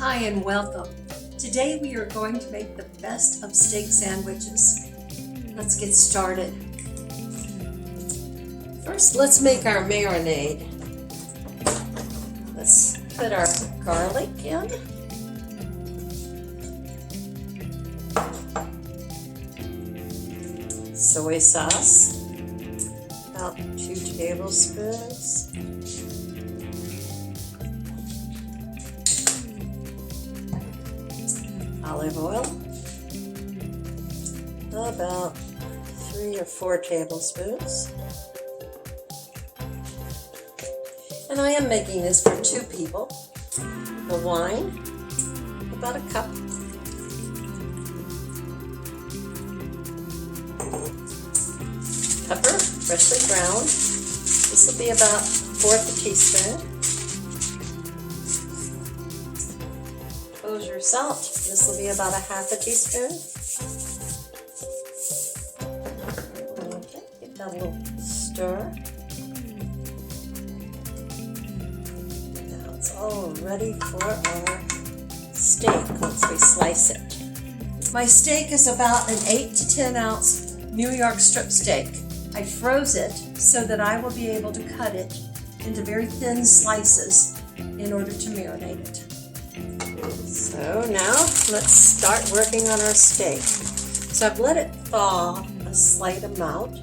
Hi and welcome. Today we are going to make the best of steak sandwiches. Let's get started. First, let's make our marinade. Let's put our garlic in. Soy sauce, about 2 tablespoons. Olive oil, about 3 or 4 tablespoons. And I am making this for 2 people. The wine, about a cup. Pepper, freshly ground. This will be about 1/4 teaspoon. Kosher salt. This will be about 1/2 teaspoon. Okay, give that a little stir. Now it's all ready for our steak once we slice it. My steak is about an 8 to 10 ounce New York strip steak. I froze it so that I will be able to cut it into very thin slices in order to marinate it. So now let's start working on our steak. So I've let it thaw a slight amount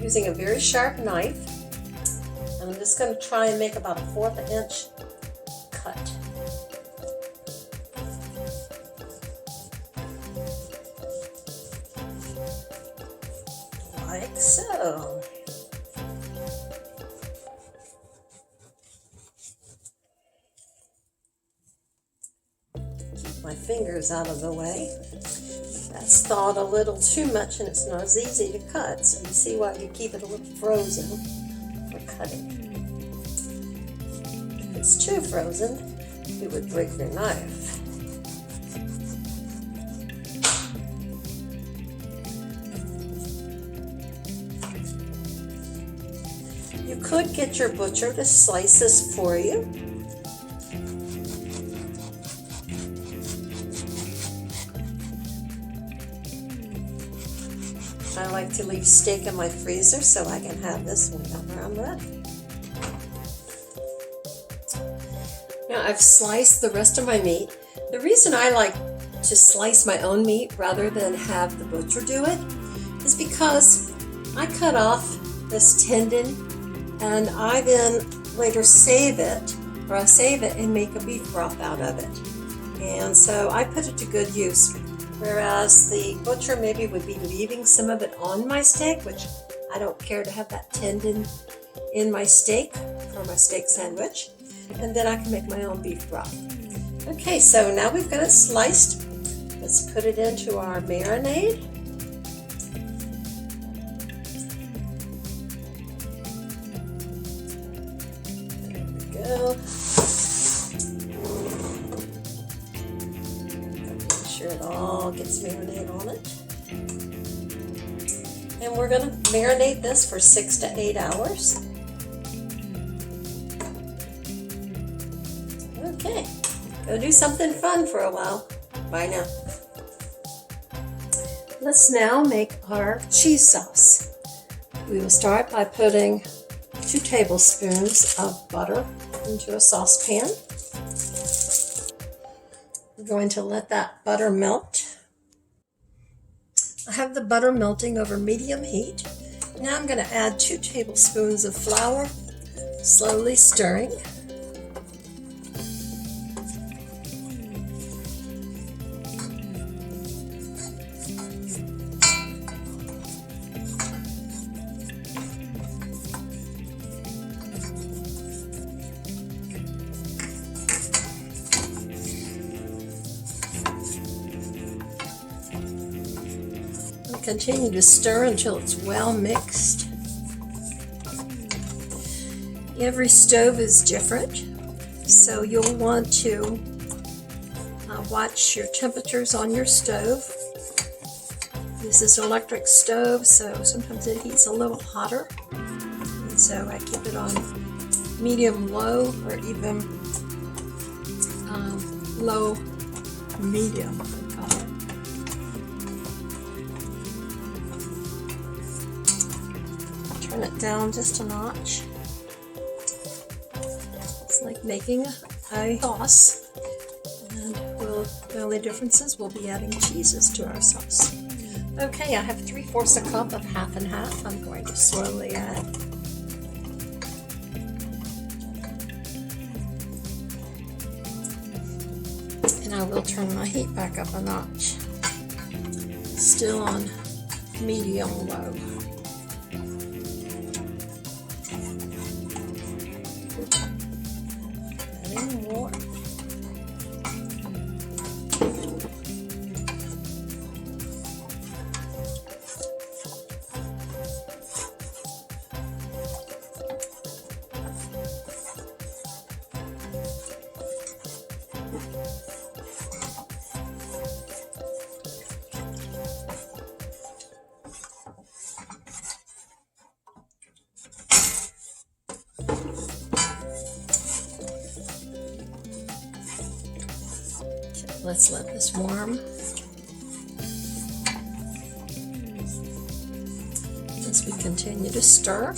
using a very sharp knife. And I'm just going to try and make about a 1/4 inch cut. Like so. Keep my fingers out of the way. That's thawed a little too much and it's not as easy to cut, so you see why you keep it a little frozen for cutting. If it's too frozen, it would break your knife. You could get your butcher to slice this for you. I like to leave steak in my freezer so I can have this whenever I'm ready. Now I've sliced the rest of my meat. The reason I like to slice my own meat rather than have the butcher do it is because I cut off this tendon and I then later save it, or I save it and make a beef broth out of it. And so I put it to good use. Whereas the butcher maybe would be leaving some of it on my steak, which I don't care to have that tendon in my steak for my steak sandwich. And then I can make my own beef broth. Okay, so now we've got it sliced. Let's put it into our marinade. There we go. It all gets marinade on it. And we're going to marinate this for 6 to 8 hours. Okay, go do something fun for a while. Bye now. Let's now make our cheese sauce. We will start by putting 2 tablespoons of butter into a saucepan. We're going to let that butter melt. I have the butter melting over medium heat. Now I'm going to add 2 tablespoons of flour, slowly stirring. Continue to stir until it's well mixed. Every stove is different, so you'll want to watch your temperatures on your stove. This is an electric stove, so sometimes it heats a little hotter. And so I keep it on medium low or even low medium, I call it. Turn it down just a notch. It's like making a sauce, and the only difference is we'll be adding cheeses to our sauce. Okay, I have 3/4 a cup of half and half. I'm going to slowly add. And I will turn my heat back up a notch. Still on medium low. Adding more. Let's let this warm. As we continue to stir.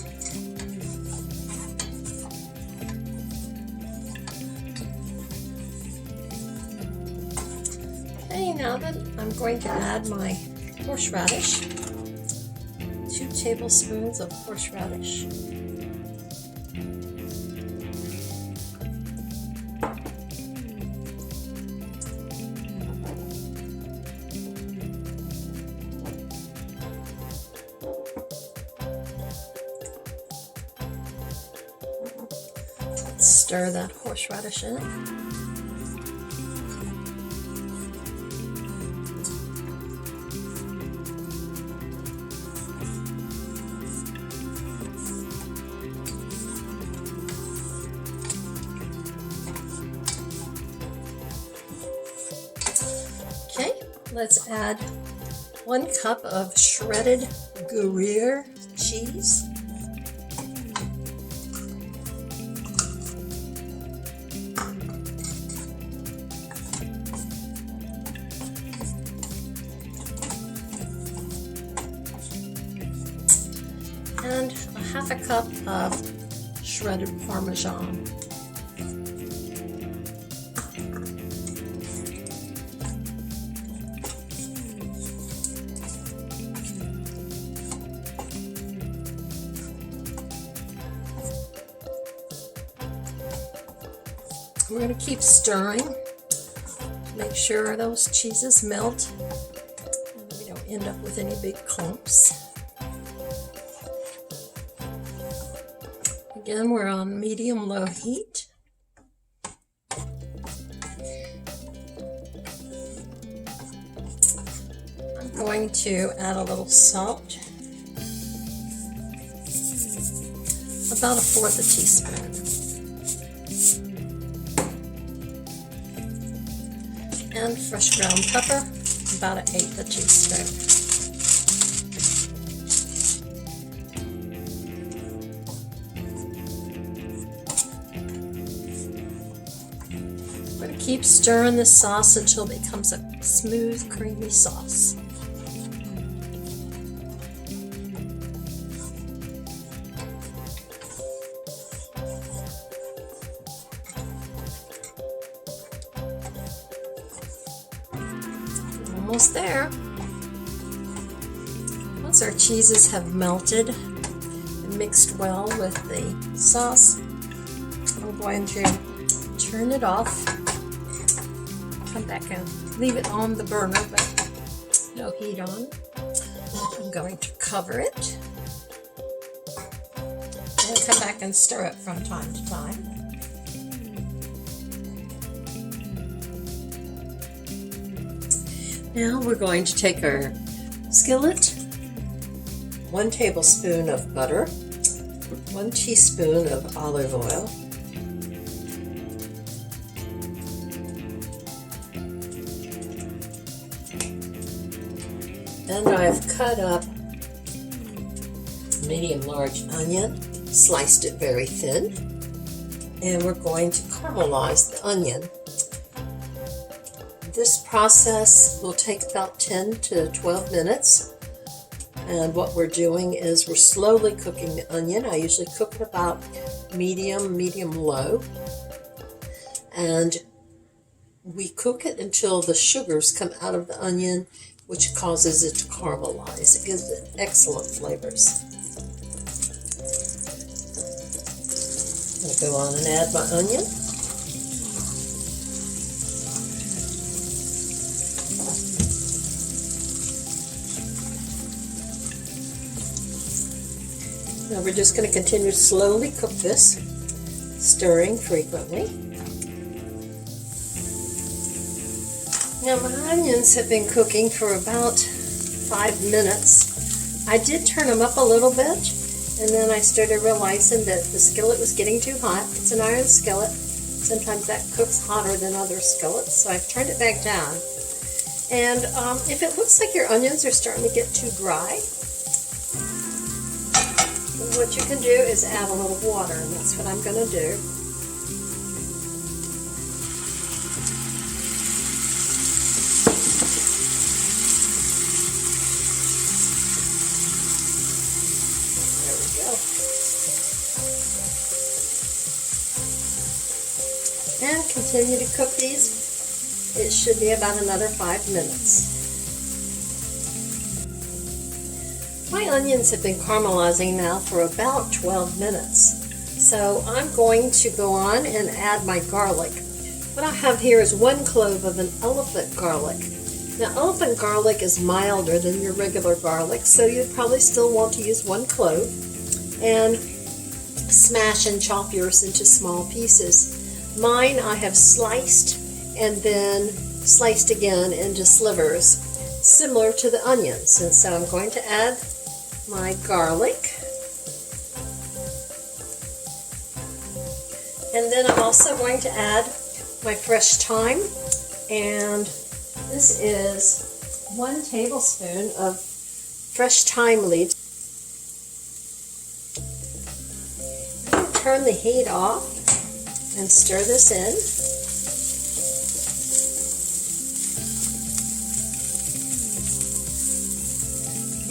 Okay, now then I'm going to add my horseradish. 2 tablespoons of horseradish. Stir that horseradish in. Okay, let's add 1 cup of shredded Gruyere cheese. And a 1/2 cup of shredded Parmesan. We're going to keep stirring to make sure those cheeses melt and we don't end up with any big clumps. Again, we're on medium-low heat. I'm going to add a little salt, about 1/4 teaspoon. And fresh ground pepper, about 1/8 teaspoon. We're going to keep stirring this sauce until it becomes a smooth, creamy sauce. Almost there. Once our cheeses have melted and mixed well with the sauce, I'm going to turn it off. Come back and leave it on the burner, but no heat on. I'm going to cover it and come back and stir it from time to time. Now we're going to take our skillet, 1 tablespoon of butter, 1 teaspoon of olive oil, and I've cut up a medium-large onion, sliced it very thin, and we're going to caramelize the onion. This process will take about 10 to 12 minutes. And what we're doing is we're slowly cooking the onion. I usually cook it about medium-low. And we cook it until the sugars come out of the onion, which causes it to caramelize. It gives it excellent flavors. I'm going to go on and add my onion. Now we're just going to continue to slowly cook this, stirring frequently. Now my onions have been cooking for about 5 minutes. I did turn them up a little bit, and then I started realizing that the skillet was getting too hot. It's an iron skillet. Sometimes that cooks hotter than other skillets, so I've turned it back down. And if it looks like your onions are starting to get too dry, what you can do is add a little water, and that's what I'm going to do. There we go. And continue to cook these. It should be about another 5 minutes. My onions have been caramelizing now for about 12 minutes. So I'm going to go on and add my garlic. What I have here is 1 clove of an elephant garlic. Now elephant garlic is milder than your regular garlic, so you'd probably still want to use 1 clove. And smash and chop yours into small pieces. Mine I have sliced and then sliced again into slivers, similar to the onions. And so I'm going to add my garlic, and then I'm also going to add my fresh thyme, and this is 1 tablespoon of fresh thyme leaves. Turn the heat off and stir this in.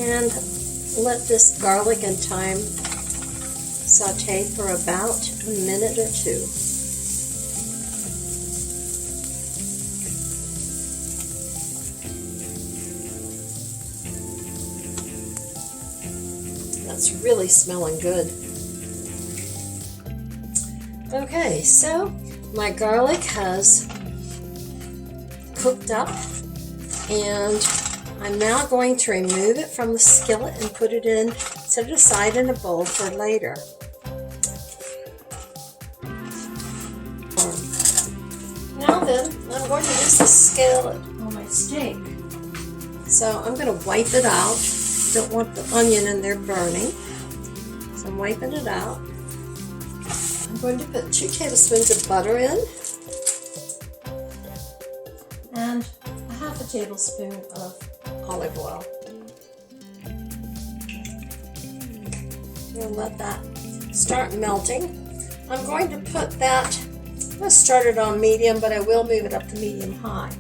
And let this garlic and thyme saute for about a minute or 2. That's really smelling good. Okay, so my garlic has cooked up, and I'm now going to remove it from the skillet and put it in, set it aside in a bowl for later. Now then, I'm going to use the skillet on my steak. So I'm going to wipe it out. Don't want the onion in there burning. So I'm wiping it out. I'm going to put 2 tablespoons of butter in. And a half a tablespoon of olive oil. We'll let that start melting. I'm going to put that, I'm going to start it on medium, but I will move it up to medium high.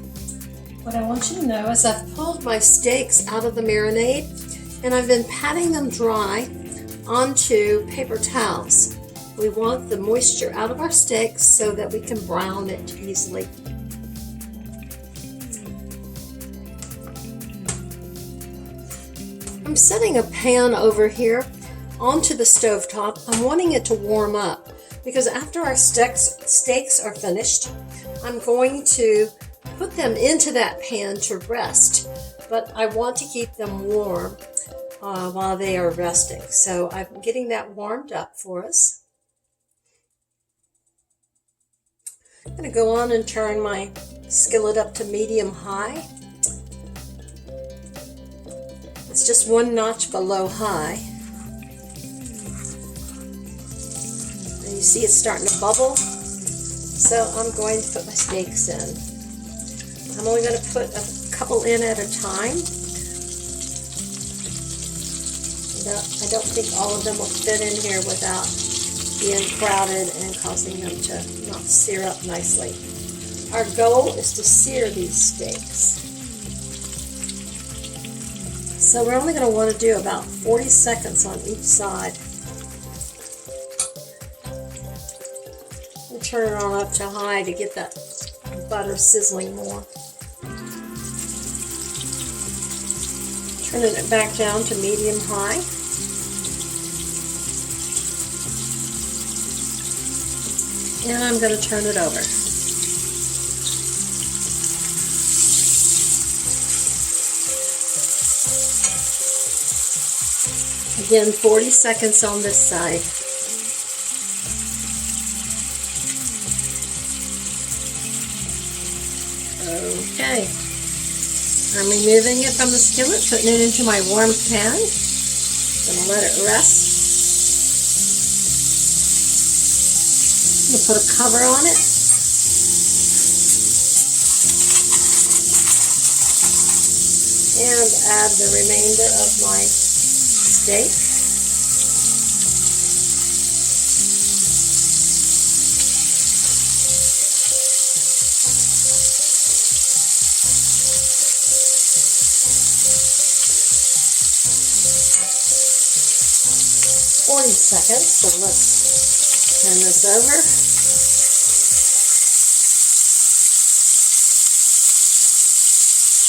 What I want you to know is I've pulled my steaks out of the marinade, and I've been patting them dry onto paper towels. We want the moisture out of our steaks so that we can brown it easily. I'm setting a pan over here onto the stovetop. I'm wanting it to warm up because after our steaks are finished, I'm going to put them into that pan to rest, but I want to keep them warm while they are resting. So I'm getting that warmed up for us. I'm going to go on and turn my skillet up to medium high. It's just 1 notch below high. And you see it's starting to bubble. So I'm going to put my steaks in. I'm only going to put a couple in at a time. I don't think all of them will fit in here without being crowded and causing them to not sear up nicely. Our goal is to sear these steaks. So we're only going to want to do about 40 seconds on each side. We'll turn it on up to high to get that butter sizzling more. Turning it back down to medium high. And I'm going to turn it over. Again, 40 seconds on this side. Okay. I'm removing it from the skillet, putting it into my warm pan. Gonna let it rest. I'm gonna put a cover on it. And add the remainder of my steak. Seconds, so let's turn this over.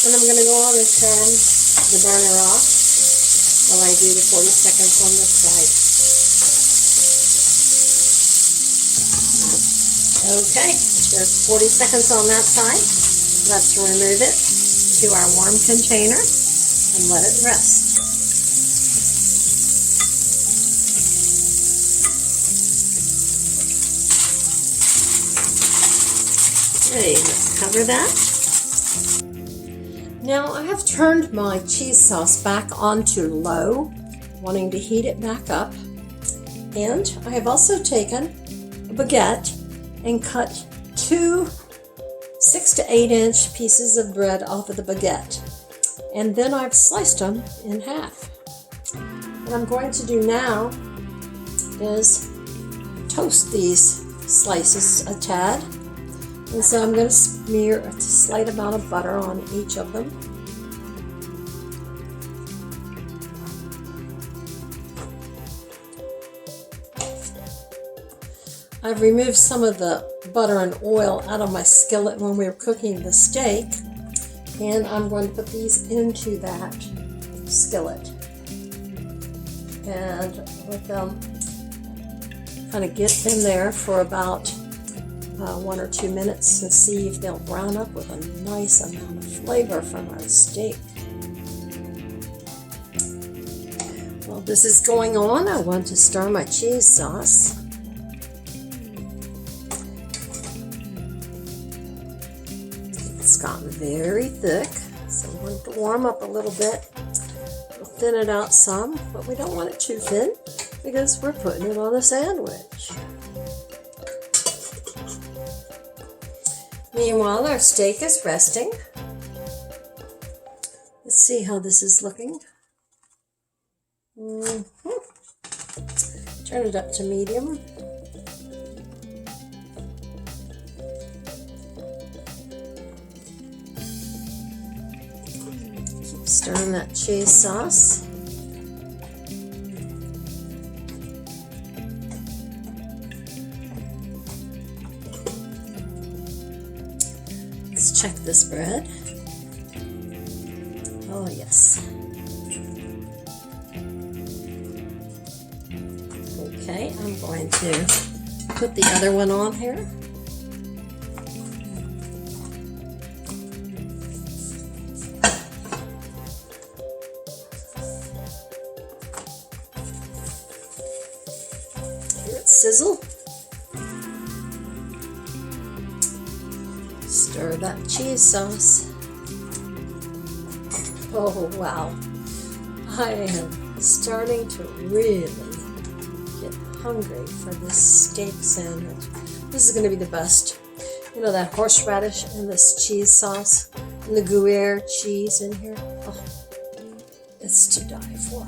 And I'm going to go on and turn the burner off while I do the 40 seconds on this side. Okay, there's 40 seconds on that side. Let's remove it to our warm container and let it rest. Okay, let's cover that. Now I have turned my cheese sauce back onto low, wanting to heat it back up. And I have also taken a baguette and cut 2 6 to 8 inch pieces of bread off of the baguette. And then I've sliced them in half. What I'm going to do now is toast these slices a tad. And so I'm going to smear a slight amount of butter on each of them. I've removed some of the butter and oil out of my skillet when we were cooking the steak, and I'm going to put these into that skillet and let them kind of get in there for about 1 or 2 minutes and see if they'll brown up with a nice amount of flavor from our steak. While this is going on, I want to stir my cheese sauce. It's gotten very thick, so I'm going to warm up a little bit. We'll thin it out some, but we don't want it too thin because we're putting it on a sandwich. Meanwhile, our steak is resting. Let's see how this is looking. Turn it up to medium. Keep stirring that cheese sauce. Let's check this bread. Oh yes. Okay, I'm going to put the other one on here. Hear it sizzle. Stir that cheese sauce. Oh wow, I am starting to really get hungry for this steak sandwich. This is going to be the best. You know, that horseradish and this cheese sauce and the Gruyere cheese in here. Oh, it's to die for.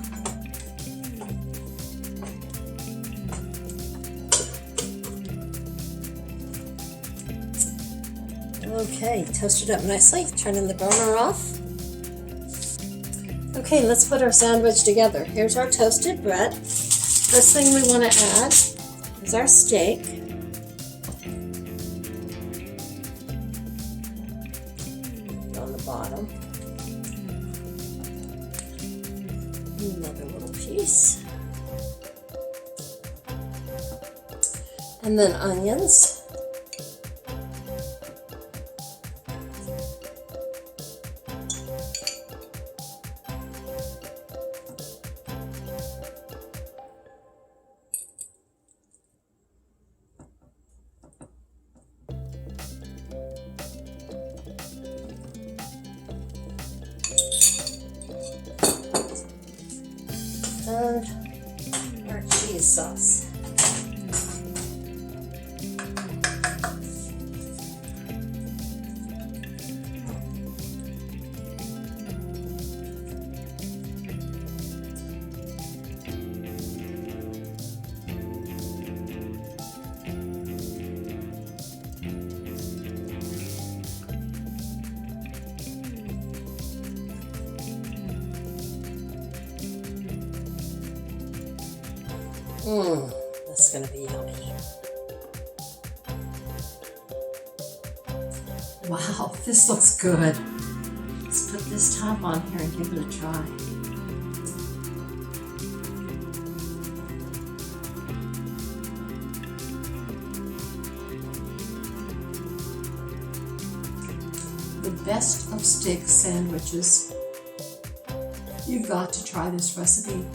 Okay, toasted up nicely. Turning the burner off. Okay, let's put our sandwich together. Here's our toasted bread. First thing we want to add is our steak. On the bottom. Another little piece. And then onions. And our cheese sauce. That's gonna be yummy. Wow, this looks good. Let's put this top on here and give it a try. The best of steak sandwiches. You've got to try this recipe.